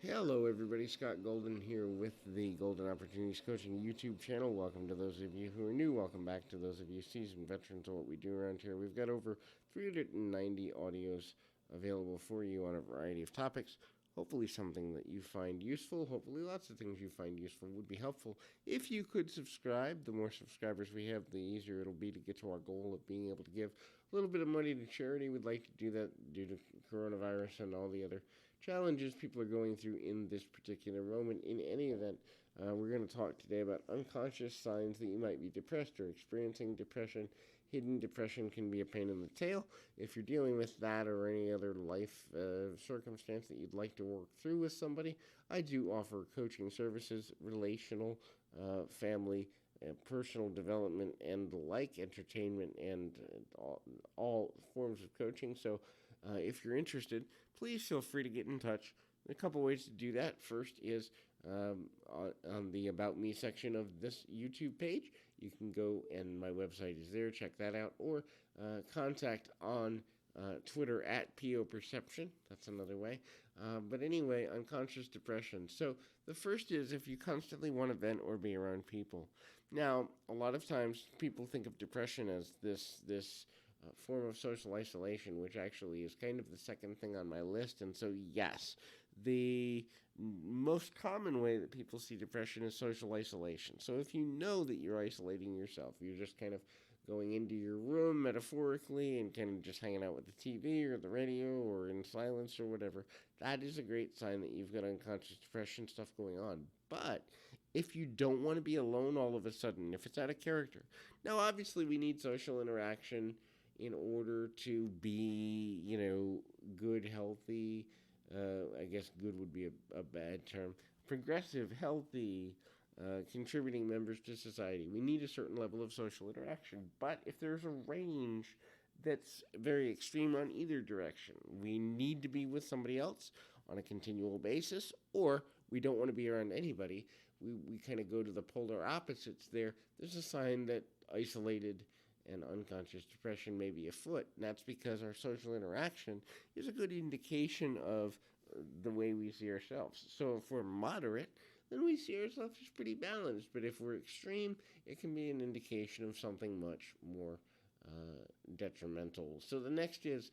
Hello, everybody. Scott Golden here with the Golden Opportunities Coaching YouTube channel. Welcome to those of you who are new. Welcome back to those of you seasoned veterans of what we do around here. We've got over 390 audios available for you on a variety of topics. Hopefully, something that you find useful. Hopefully, lots of things you find useful would be helpful. If you could subscribe, the more subscribers we have, the easier it'll be to get to our goal of being able to give a little bit of money to charity. We'd like to do that due to coronavirus and all the other challenges people are going through in this particular moment. In any event, we're going to talk today about unconscious signs that you might be depressed or experiencing depression. Hidden depression can be a pain in the tail. If you're dealing with that or any other life circumstance that you'd like to work through with somebody, I do offer coaching services, relational, family, personal development, and the like, entertainment, and all forms of coaching. So if you're interested, please feel free to get in touch. A couple ways to do that. First is on the About Me section of this YouTube page. You can go, and my website is there. Check that out. Or contact on Twitter at PO Perception. That's another way. But anyway, unconscious depression. So the first is if you constantly want to vent or be around people. Now, a lot of times people think of depression as this form of social isolation, which actually is kind of the second thing on my list. And so, yes, the most common way that people see depression is social isolation. So if you know that you're isolating yourself, you're just kind of going into your room metaphorically and kind of just hanging out with the TV or the radio or in silence or whatever, that is a great sign that you've got unconscious depression stuff going on. But if you don't want to be alone all of a sudden, if it's out of character, now obviously we need social interaction in order to be, good, healthy, I guess good would be a bad term, progressive, healthy, contributing members to society. We need a certain level of social interaction. But if there's a range that's very extreme on either direction, we need to be with somebody else on a continual basis, or we don't want to be around anybody. We kind of go to the polar opposites there. There's a sign that isolated and unconscious depression may be afoot. And that's because our social interaction is a good indication of the way we see ourselves. So if we're moderate, then we see ourselves as pretty balanced. But if we're extreme, it can be an indication of something much more detrimental. So the next is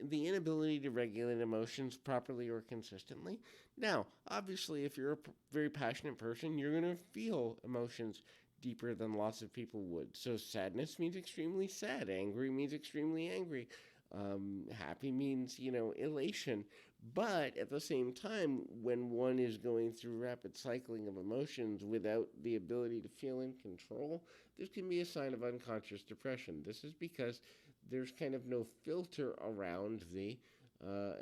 the inability to regulate emotions properly or consistently. Now, obviously, if you're a very passionate person, you're going to feel emotions deeper than lots of people would. So sadness means extremely sad. Angry means extremely angry. Happy means, elation. But at the same time, when one is going through rapid cycling of emotions without the ability to feel in control, this can be a sign of unconscious depression. This is because there's kind of no filter around the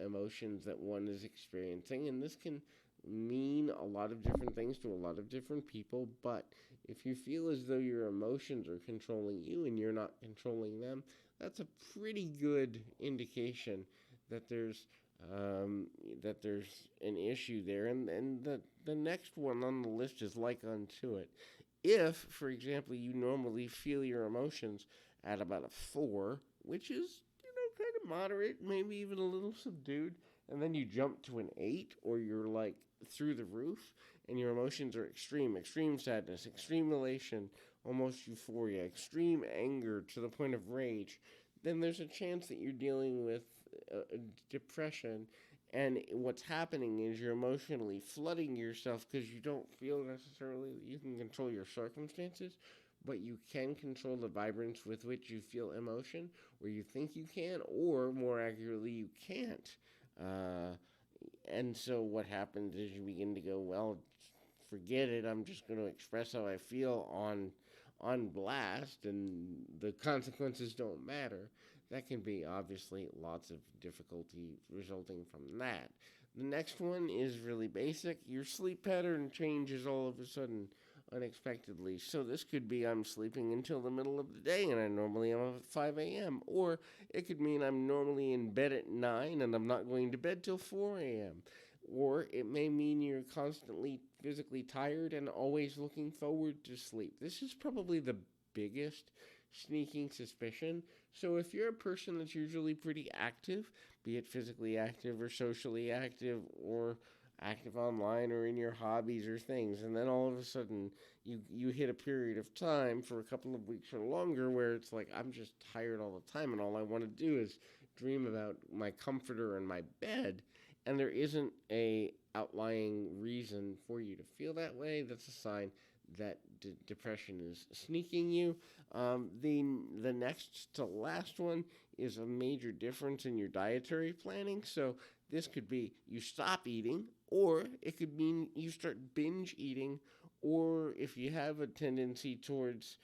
emotions that one is experiencing, and this can mean a lot of different things to a lot of different people. But if you feel as though your emotions are controlling you and you're not controlling them, that's a pretty good indication that there's an issue there. And the next one on the list is like unto it. If, for example, you normally feel your emotions at about a 4, which is, kind of moderate, maybe even a little subdued, and then you jump to an 8, or you're like through the roof, and your emotions are extreme sadness, extreme elation, almost euphoria, extreme anger to the point of rage, then there's a chance that you're dealing with depression. And what's happening is you're emotionally flooding yourself because you don't feel necessarily that you can control your circumstances, but you can control the vibrance with which you feel emotion, or you think you can, or more accurately, you can't. And so what happens is you begin to go, well, forget it. I'm just going to express how I feel on blast, and the consequences don't matter. That can be obviously lots of difficulty resulting from that. The next one is really basic. Your sleep pattern changes all of a sudden unexpectedly. So this could be I'm sleeping until the middle of the day and I normally am up at 5 a.m. Or it could mean I'm normally in bed at 9 and I'm not going to bed till 4 a.m. Or it may mean you're constantly physically tired and always looking forward to sleep. This is probably the biggest sneaking suspicion. So if you're a person that's usually pretty active, be it physically active or socially active or active online or in your hobbies or things, and then all of a sudden you hit a period of time for a couple of weeks or longer where it's like, I'm just tired all the time and all I want to do is dream about my comforter and my bed, and there isn't a outlying reason for you to feel that way, that's a sign that depression is sneaking you. The next to last one is a major difference in your dietary planning. So this could be you stop eating, or it could mean you start binge eating, or if you have a tendency towards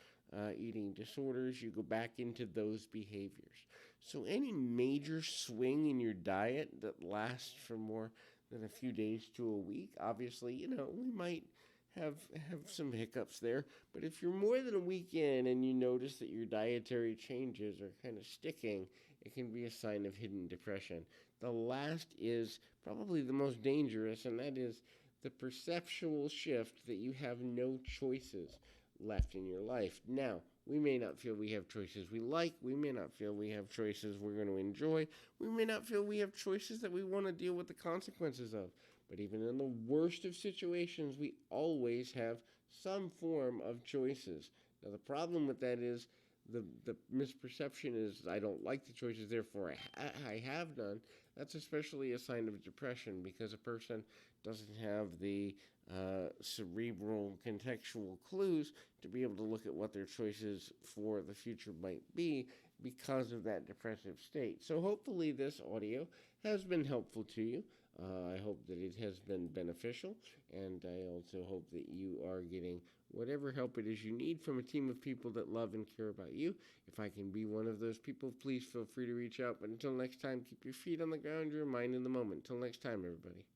eating disorders, you go back into those behaviors. So any major swing in your diet that lasts for more than a few days to a week, obviously, we might have some hiccups there. But if you're more than a week in and you notice that your dietary changes are kind of sticking, it can be a sign of hidden depression. The last is probably the most dangerous, and that is the perceptual shift that you have no choices left in your life. Now, we may not feel we have choices we like. We may not feel we have choices we're going to enjoy. We may not feel we have choices that we want to deal with the consequences of. But even in the worst of situations, we always have some form of choices. Now, the problem with that is the misperception is I don't like the choices, therefore I have none. That's especially a sign of depression because a person doesn't have the cerebral contextual clues to be able to look at what their choices for the future might be because of that depressive state. So hopefully this audio has been helpful to you. I hope that it has been beneficial, and I also hope that you are getting whatever help it is you need from a team of people that love and care about you. If I can be one of those people, please feel free to reach out. But until next time, keep your feet on the ground, your mind in the moment. Until next time, everybody.